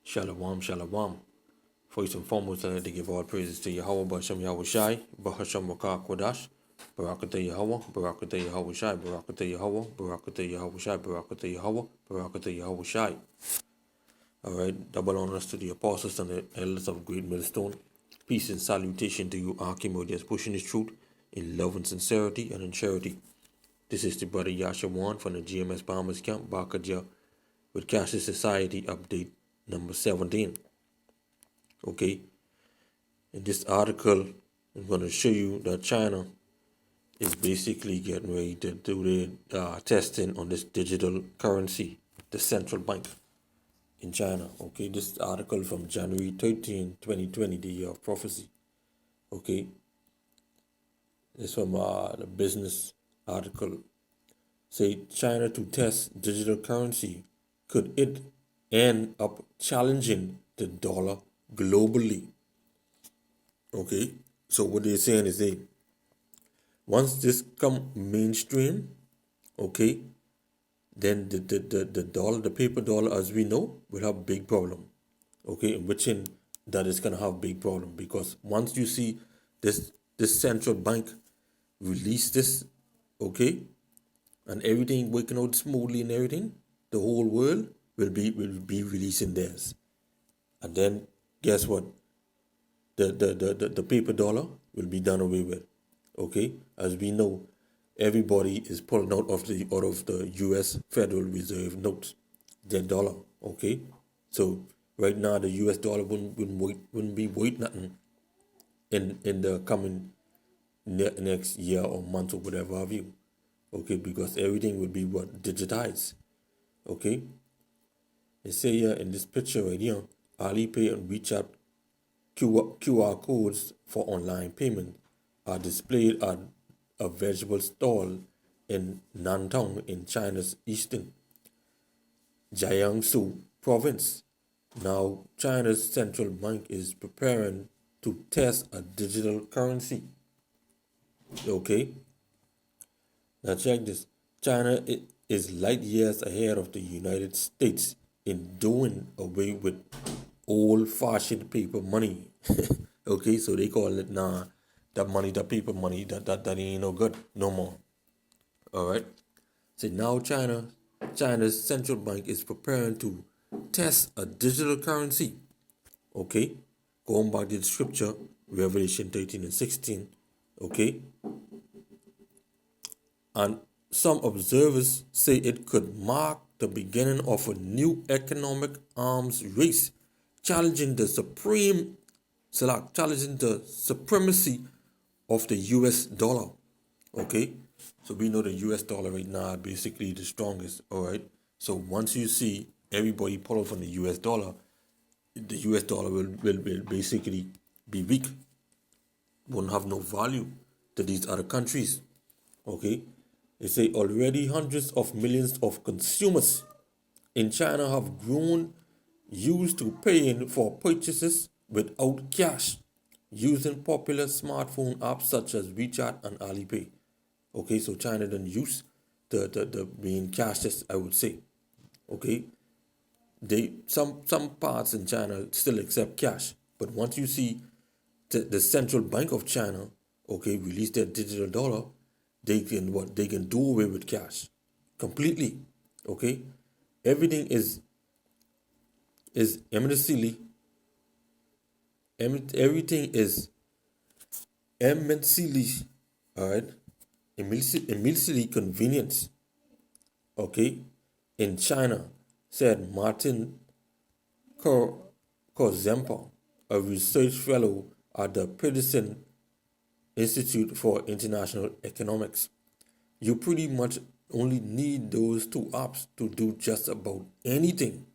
Shalom, shalom. First and foremost, I like to give all praises to Yahweh, Bashem Yahweh Shai, Bahasham Wakar Kodash, Barakatah Yahweh, Barakatah Yahweh Shai, Barakatah Yahweh, Barakatah Yahweh Shai, Barakatah Yahweh, Barakatah Yahweh Shai. Alright, double honors to the apostles and the elders of Great Millstone. Peace and salutation to you, Archimedes, pushing the truth in love and sincerity and in charity. This is the brother YASHAWAN from the GMS Bombers Camp, Bakaja, with Cashless Society update number 17. Okay, in this article, I'm going to show you that China is basically getting ready to do the testing on this digital currency, the central bank in China. Okay, this article from January 13, 2020, the year of prophecy. Okay, this from the business article. Say China to test digital currency. Could it end up challenging the dollar globally? Okay, so what they're saying is once this come mainstream, okay, then the dollar, the paper dollar as we know, will have big problem. Okay, in which in that is gonna have big problem because once you see this central bank release this, okay, and everything working out smoothly and everything, the whole world will be releasing theirs. And then guess what? The paper dollar will be done away with. Okay, as we know, everybody is pulling out of the U.S. Federal Reserve notes, their dollar. Okay, so right now the U.S. dollar wouldn't be worth nothing in the coming next year or month or whatever have you. Okay, because everything will be digitized. Okay, they say here in this picture right here, Alipay and WeChat QR codes for online payment are displayed at a vegetable stall in Nantong in China's eastern Jiangsu province. Now, China's central bank is preparing to test a digital currency. Okay? Now, check this. China is light years ahead of the United States in doing away with old-fashioned paper money. Okay, so they call it that money, that paper money, that ain't no good no more. All right. So now China's central bank is preparing to test a digital currency. Okay, going back to the scripture, Revelation 13 and 16. Okay, and some observers say it could mark the beginning of a new economic arms race, challenging the supremacy of the US dollar. Okay, so we know the US dollar right now is basically the strongest. All right, so once you see everybody pull from the US dollar, the US dollar will basically be weak, won't have no value to these other countries. Okay, they say already hundreds of millions of consumers in China have grown used to paying for purchases without cash using popular smartphone apps such as WeChat and Alipay. Okay, so China done use the being cashless, I would say. Okay, they some parts in China still accept cash, but once you see the central bank of China, okay, release their digital dollar, they can do away with cash completely. Okay, everything is immensely everything is immensely, all right, immensely convenient. Okay, in China, said Martin Kozempa, a research fellow at the Peterson Institute for International Economics. You pretty much only need those two apps to do just about anything.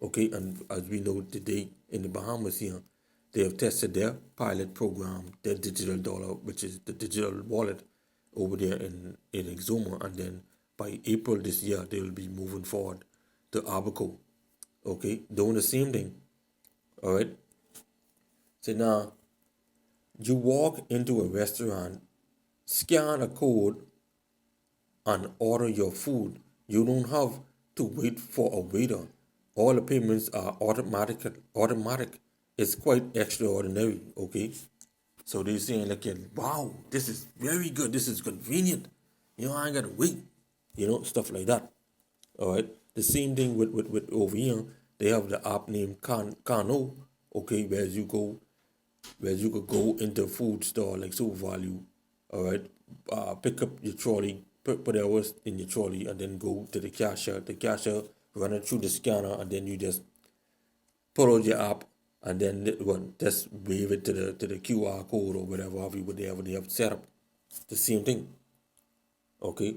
Okay, and as we know today in the Bahamas here, they have tested their pilot program, their digital dollar, which is the digital wallet over there in Exuma, and then by April this year they will be moving forward to Abaco. Okay, doing the same thing. All right. So now you walk into a restaurant, scan a code, and order your food. You don't have to wait for a waiter all the payments are automatic. It's quite extraordinary, okay? So they're saying like, yeah, wow, this is very good. This is convenient. I ain't gotta wait. Stuff like that. All right. The same thing with over here. They have the app named Kano. Okay, where you could go into a food store like Super Value. All right. Pick up your trolley, put hours in your trolley, and then go to the cashier. The cashier run it through the scanner, and then you just pull out your app, and then just wave it to the QR code or whatever they have set up. The same thing. Okay.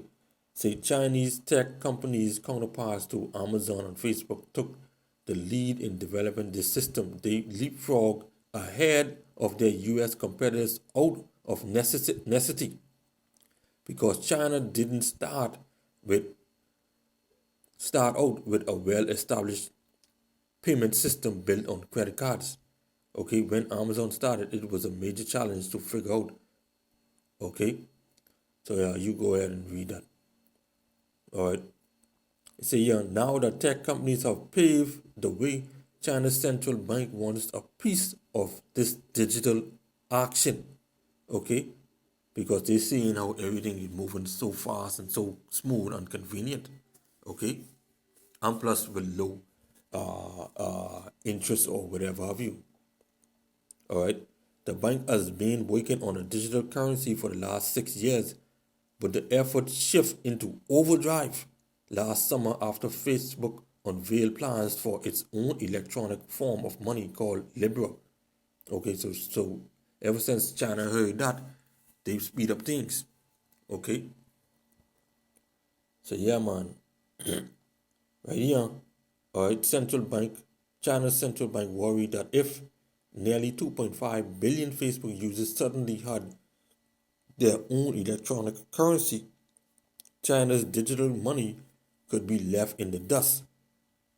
Say Chinese tech companies counterparts to Amazon and Facebook took the lead in developing this system. They leapfrogged ahead of their US competitors out of necessity because China didn't with start out with a well-established payment system built on credit cards. Okay, when Amazon started, it was a major challenge to figure out. Okay, so yeah, you go ahead and read that. All right. So yeah, now that tech companies have paved the way, China's central bank wants a piece of this digital action. Okay, because they're seeing how everything is moving so fast and so smooth and convenient. Okay, and plus with low interest or whatever have you. All right, the bank has been working on a digital currency for the last 6 years, but the effort shifted into overdrive last summer after Facebook unveiled plans for its own electronic form of money called Libra. Okay, so ever since China heard that, they've speed up things. Okay, so yeah, man, right here, all right, China's central bank worried that if nearly 2.5 billion Facebook users suddenly had their own electronic currency, China's digital money could be left in the dust.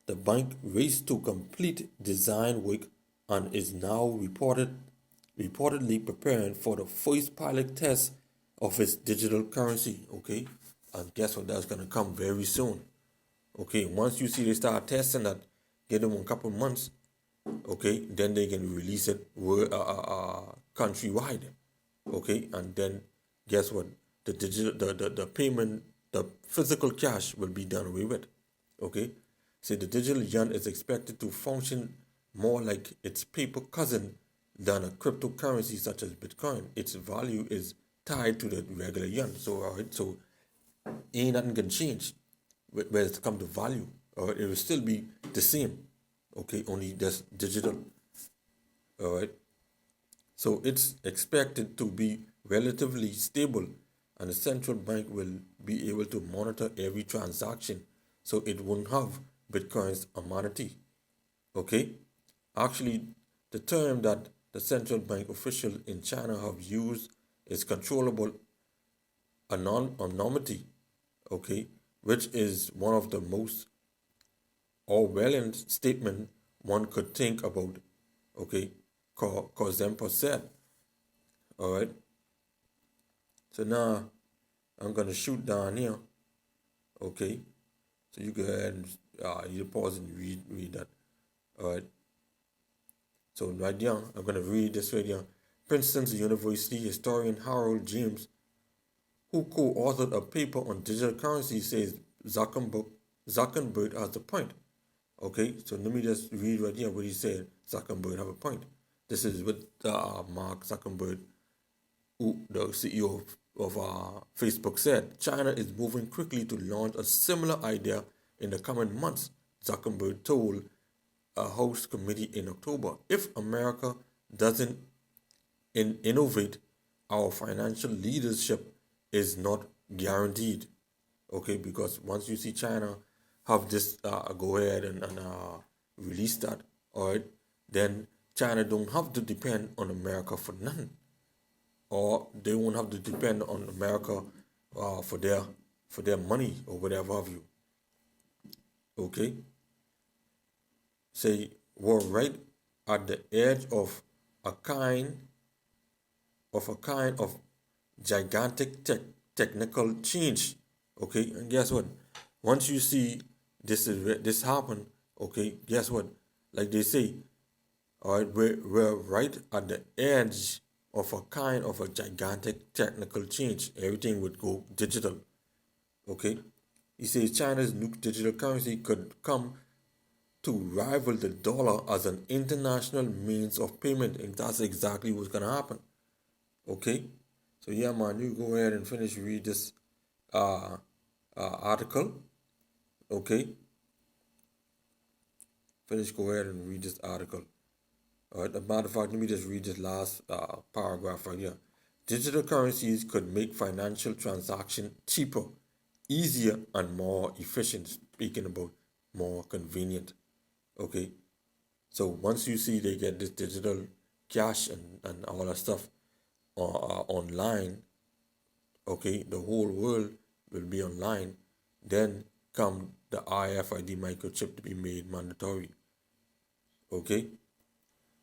The bank raced to complete design work and is now reportedly preparing for the first pilot test of its digital currency. Okay, and guess what? That's gonna come very soon. Okay, once you see they start testing that, give them a couple months. Okay, then they can release it countrywide. Okay, and then guess what? The digital, the payment, the physical cash will be done away with. Okay, so the digital yuan is expected to function more like its paper cousin than a cryptocurrency such as Bitcoin. Its value is tied to the regular yuan. So, all right, so ain't nothing can change when it comes to value. All right, it will still be the same. Okay, only just digital. All right. So it's expected to be relatively stable, and the central bank will be able to monitor every transaction, so it won't have Bitcoin's anonymity. Okay? Actually, the term that the central bank officials in China have used is controllable anonymity, okay, which is one of the most Orwellian statement one could think about, okay, cause Zempa said. All right. So now I'm gonna shoot down here. Okay. So you go ahead and you pause and read that. All right. So right here, I'm gonna read this right here. Princeton University historian Harold James, who co-authored a paper on digital currency, says Zuckerberg has a point. Okay, so let me just read right here what he said. Zuckerberg have a point. This is what Mark Zuckerberg, the CEO of Facebook, said. China is moving quickly to launch a similar idea in the coming months, Zuckerberg told a House committee in October. If America doesn't innovate, our financial leadership is not guaranteed. Okay, because once you see China have this go ahead and release that, all right, then China don't have to depend on America for nothing, or they won't have to depend on America for their money or whatever have you. Okay, say we're right at the edge of a kind of gigantic technical change. Okay, and guess what? Once you see this happen, Okay, guess what? Like they say, all right, we're right at the edge of a kind of a gigantic technical change. Everything would go digital. Okay, he says China's new digital currency could come to rival the dollar as an international means of payment, and that's exactly what's gonna happen. Okay, so yeah, man, you go ahead and finish read this uh, article. Okay, finish. Go ahead and read this article. All right. As a matter of fact, let me just read this last paragraph right here. Digital currencies could make financial transaction cheaper, easier, and more efficient. Speaking about more convenient. Okay. So once you see they get this digital cash and all that stuff online, okay, the whole world will be online. Then come the RFID microchip to be made mandatory. Okay.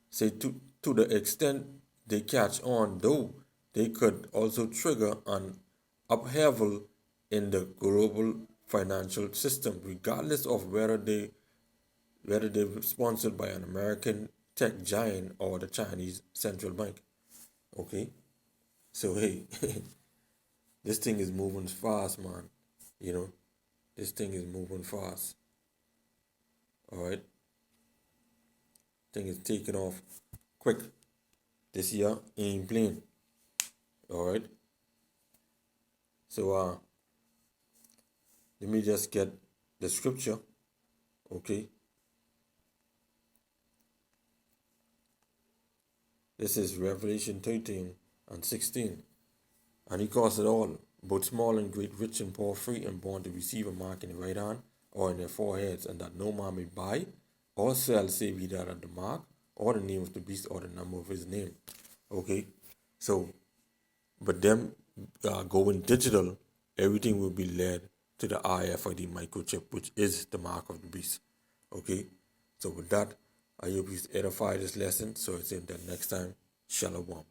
Say to the extent they catch on, though, they could also trigger an upheaval in the global financial system, regardless of whether they're sponsored by an American tech giant or the Chinese central bank. Okay, so hey, this thing is moving fast, man. You know, this thing is moving fast. All right, thing is taking off quick. This year ain't playing. All right. So let me just get the scripture. Okay. This is Revelation 13 and 16. And he calls it all, both small and great, rich and poor, free and born, to receive a mark in the right hand or in their foreheads, and that no man may buy or sell save he that at the mark or the name of the beast or the number of his name. Okay. So, but them going digital, everything will be led to the RFID microchip, which is the mark of the beast. Okay. So with that, I hope you edify this lesson. So it's in the next time. Shalom.